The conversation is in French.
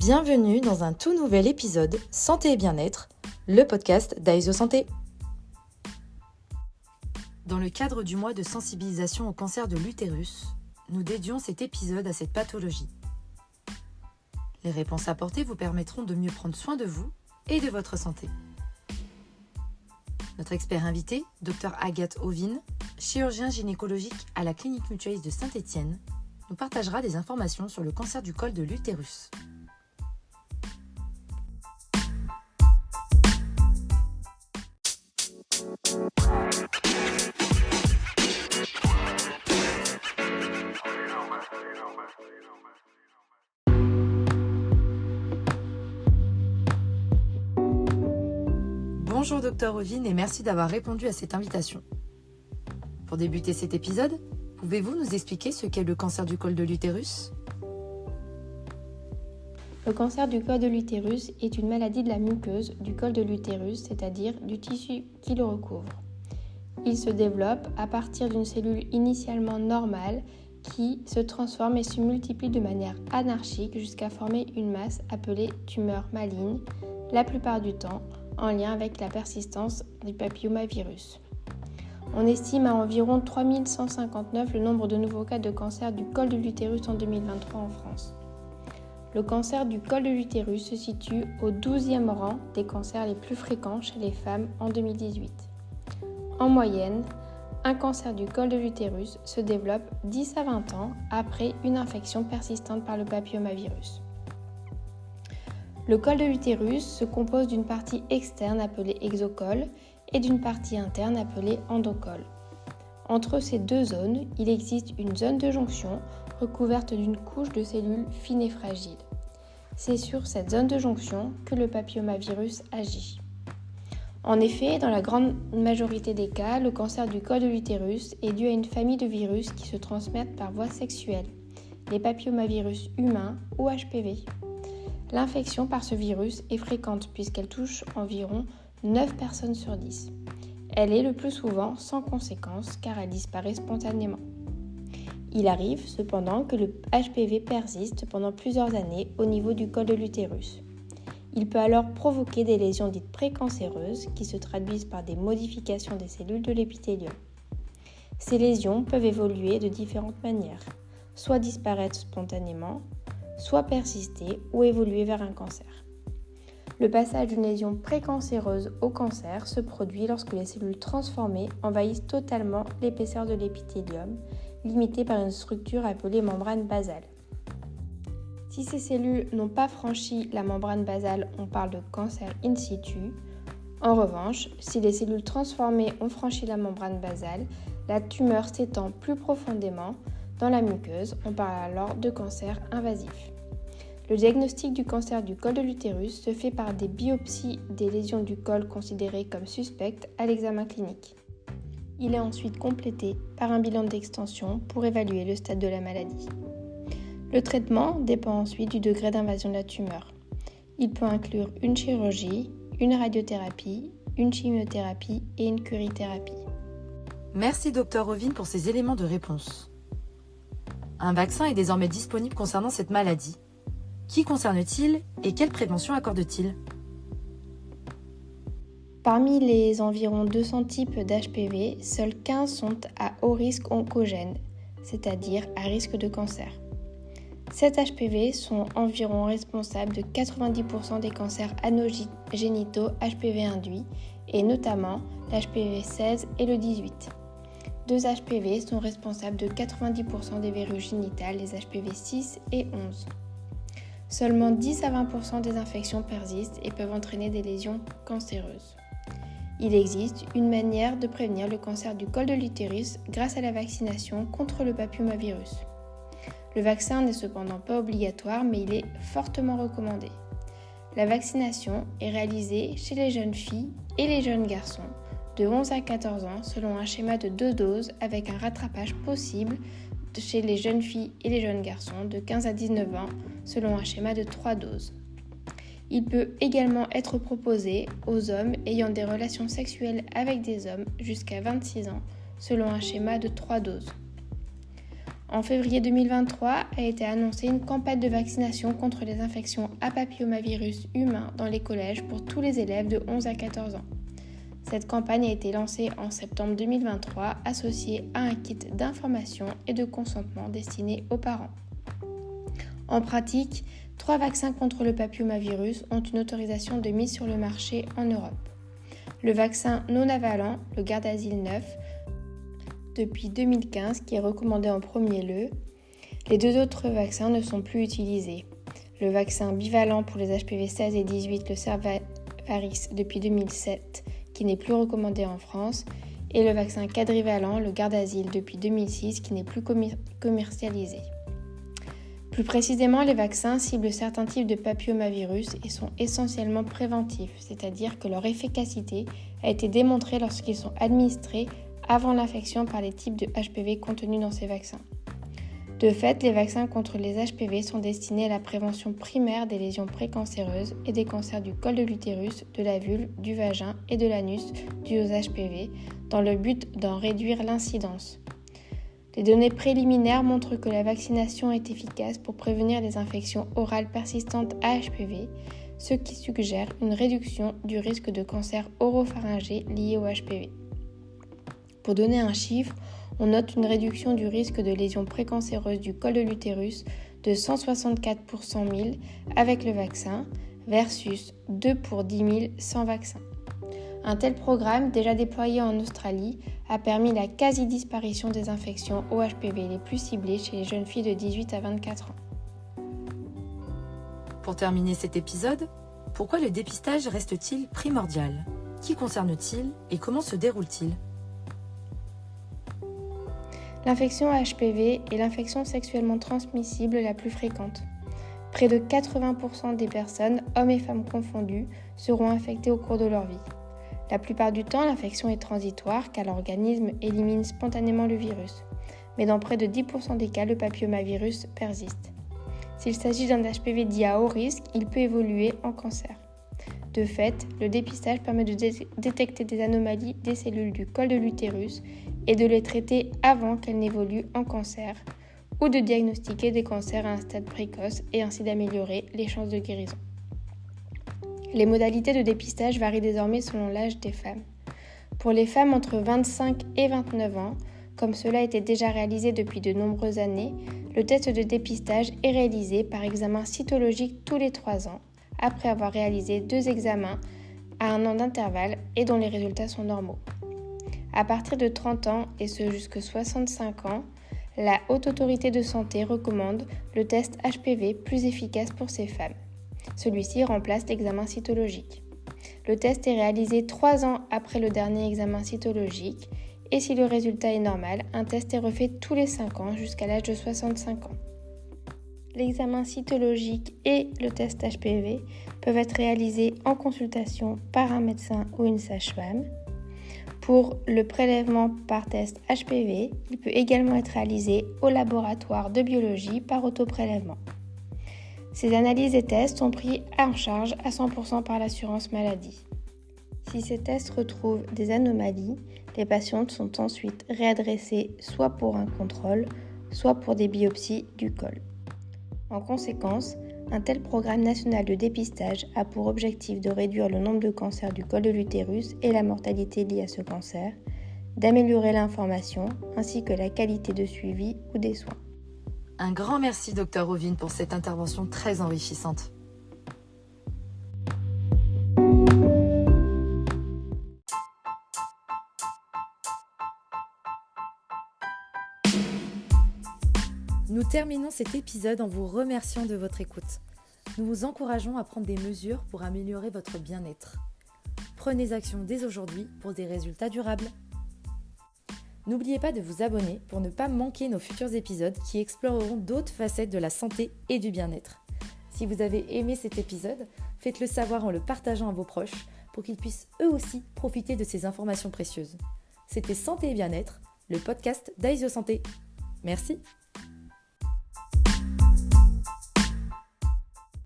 Bienvenue dans un tout nouvel épisode Santé et Bien-être, le podcast d'Aiso Santé. Dans le cadre du mois de sensibilisation au cancer de l'utérus, nous dédions cet épisode à cette pathologie. Les réponses apportées vous permettront de mieux prendre soin de vous et de votre santé. Notre expert invité, Dr Agathe Ovine, chirurgien gynécologique à la clinique mutualiste de Saint-Étienne, nous partagera des informations sur le cancer du col de l'utérus. Bonjour Dr Ovine et merci d'avoir répondu à cette invitation. Pour débuter cet épisode, pouvez-vous nous expliquer ce qu'est le cancer du col de l'utérus ? Le cancer du col de l'utérus est une maladie de la muqueuse du col de l'utérus, c'est-à-dire du tissu qui le recouvre. Il se développe à partir d'une cellule initialement normale qui se transforme et se multiplie de manière anarchique jusqu'à former une masse appelée tumeur maligne, la plupart du temps en lien avec la persistance du papillomavirus. On estime à environ 3159 le nombre de nouveaux cas de cancer du col de l'utérus en 2023 en France. Le cancer du col de l'utérus se situe au 12e rang des cancers les plus fréquents chez les femmes en 2018. En moyenne, un cancer du col de l'utérus se développe 10 à 20 ans après une infection persistante par le papillomavirus. Le col de l'utérus se compose d'une partie externe appelée exocole et d'une partie interne appelée endocole. Entre ces deux zones, il existe une zone de jonction recouverte d'une couche de cellules fines et fragiles. C'est sur cette zone de jonction que le papillomavirus agit. En effet, dans la grande majorité des cas, le cancer du col de l'utérus est dû à une famille de virus qui se transmettent par voie sexuelle, les papillomavirus humains ou HPV. L'infection par ce virus est fréquente puisqu'elle touche environ 9 personnes sur 10. Elle est le plus souvent sans conséquence car elle disparaît spontanément. Il arrive cependant que le HPV persiste pendant plusieurs années au niveau du col de l'utérus. Il peut alors provoquer des lésions dites précancéreuses qui se traduisent par des modifications des cellules de l'épithélium. Ces lésions peuvent évoluer de différentes manières, soit disparaître spontanément, soit persister ou évoluer vers un cancer. Le passage d'une lésion précancéreuse au cancer se produit lorsque les cellules transformées envahissent totalement l'épaisseur de l'épithélium, limitée par une structure appelée membrane basale. Si ces cellules n'ont pas franchi la membrane basale, on parle de cancer in situ. En revanche, si les cellules transformées ont franchi la membrane basale, la tumeur s'étend plus profondément dans la muqueuse, on parle alors de cancer invasif. Le diagnostic du cancer du col de l'utérus se fait par des biopsies des lésions du col considérées comme suspectes à l'examen clinique. Il est ensuite complété par un bilan d'extension pour évaluer le stade de la maladie. Le traitement dépend ensuite du degré d'invasion de la tumeur. Il peut inclure une chirurgie, une radiothérapie, une chimiothérapie et une curithérapie. Merci Dr Ovine pour ces éléments de réponse. Un vaccin est désormais disponible concernant cette maladie. Qui concerne-t-il et quelle prévention accorde-t-il ? Parmi les environ 200 types d'HPV, seuls 15 sont à haut risque oncogène, c'est-à-dire à risque de cancer. Ces HPV sont environ responsables de 90% des cancers anogénitaux HPV induits, et notamment l'HPV 16 et le 18. Deux HPV sont responsables de 90% des verrues génitales, les HPV 6 et 11. Seulement 10 à 20% des infections persistent et peuvent entraîner des lésions cancéreuses. Il existe une manière de prévenir le cancer du col de l'utérus grâce à la vaccination contre le papillomavirus. Le vaccin n'est cependant pas obligatoire, mais il est fortement recommandé. La vaccination est réalisée chez les jeunes filles et les jeunes garçons de 11 à 14 ans selon un schéma de 2 doses avec un rattrapage possible chez les jeunes filles et les jeunes garçons de 15 à 19 ans selon un schéma de 3 doses. Il peut également être proposé aux hommes ayant des relations sexuelles avec des hommes jusqu'à 26 ans selon un schéma de 3 doses. En février 2023 a été annoncée une campagne de vaccination contre les infections à papillomavirus humain dans les collèges pour tous les élèves de 11 à 14 ans. Cette campagne a été lancée en septembre 2023, associée à un kit d'information et de consentement destiné aux parents. En pratique, 3 vaccins contre le papillomavirus ont une autorisation de mise sur le marché en Europe. Le vaccin non avalent, le Gardasil 9, depuis 2015, qui est recommandé en premier lieu. Les 2 autres vaccins ne sont plus utilisés. Le vaccin bivalent pour les HPV 16 et 18, le Cervarix, depuis 2007, qui n'est plus recommandé en France, et le vaccin quadrivalent, le Gardasil, depuis 2006, qui n'est plus commercialisé. Plus précisément, les vaccins ciblent certains types de papillomavirus et sont essentiellement préventifs, c'est-à-dire que leur efficacité a été démontrée lorsqu'ils sont administrés avant l'infection par les types de HPV contenus dans ces vaccins. De fait, les vaccins contre les HPV sont destinés à la prévention primaire des lésions précancéreuses et des cancers du col de l'utérus, de la vulve, du vagin et de l'anus dus aux HPV, dans le but d'en réduire l'incidence. Les données préliminaires montrent que la vaccination est efficace pour prévenir les infections orales persistantes à HPV, ce qui suggère une réduction du risque de cancer oropharyngé lié au HPV. Pour donner un chiffre, on note une réduction du risque de lésions précancéreuses du col de l'utérus de 164 pour 100 000 avec le vaccin versus 2 pour 10 000 sans vaccin. Un tel programme, déjà déployé en Australie, a permis la quasi-disparition des infections au HPV les plus ciblées chez les jeunes filles de 18 à 24 ans. Pour terminer cet épisode, pourquoi le dépistage reste-t-il primordial ? Qui concerne-t-il et comment se déroule-t-il ? L'infection HPV est l'infection sexuellement transmissible la plus fréquente. Près de 80% des personnes, hommes et femmes confondus, seront infectées au cours de leur vie. La plupart du temps, l'infection est transitoire car l'organisme élimine spontanément le virus. Mais dans près de 10% des cas, le papillomavirus persiste. S'il s'agit d'un HPV dit à haut risque, il peut évoluer en cancer. De fait, le dépistage permet de détecter des anomalies des cellules du col de l'utérus et de les traiter avant qu'elles n'évoluent en cancer, ou de diagnostiquer des cancers à un stade précoce et ainsi d'améliorer les chances de guérison. Les modalités de dépistage varient désormais selon l'âge des femmes. Pour les femmes entre 25 et 29 ans, comme cela a été déjà réalisé depuis de nombreuses années, le test de dépistage est réalisé par examen cytologique tous les 3 ans, après avoir réalisé 2 examens à 1 an d'intervalle et dont les résultats sont normaux. À partir de 30 ans et ce jusqu'à 65 ans, la Haute Autorité de Santé recommande le test HPV plus efficace pour ces femmes. Celui-ci remplace l'examen cytologique. Le test est réalisé 3 ans après le dernier examen cytologique et si le résultat est normal, un test est refait tous les 5 ans jusqu'à l'âge de 65 ans. L'examen cytologique et le test HPV peuvent être réalisés en consultation par un médecin ou une sage-femme. Pour le prélèvement par test HPV, il peut également être réalisé au laboratoire de biologie par autoprélèvement. Ces analyses et tests sont pris en charge à 100% par l'assurance maladie. Si ces tests retrouvent des anomalies, les patientes sont ensuite réadressées soit pour un contrôle, soit pour des biopsies du col. En conséquence, un tel programme national de dépistage a pour objectif de réduire le nombre de cancers du col de l'utérus et la mortalité liée à ce cancer, d'améliorer l'information ainsi que la qualité de suivi ou des soins. Un grand merci Dr Ovine pour cette intervention très enrichissante. Nous terminons cet épisode en vous remerciant de votre écoute. Nous vous encourageons à prendre des mesures pour améliorer votre bien-être. Prenez action dès aujourd'hui pour des résultats durables. N'oubliez pas de vous abonner pour ne pas manquer nos futurs épisodes qui exploreront d'autres facettes de la santé et du bien-être. Si vous avez aimé cet épisode, faites-le savoir en le partageant à vos proches pour qu'ils puissent eux aussi profiter de ces informations précieuses. C'était Santé et Bien-être, le podcast d'Aisio Santé. Merci.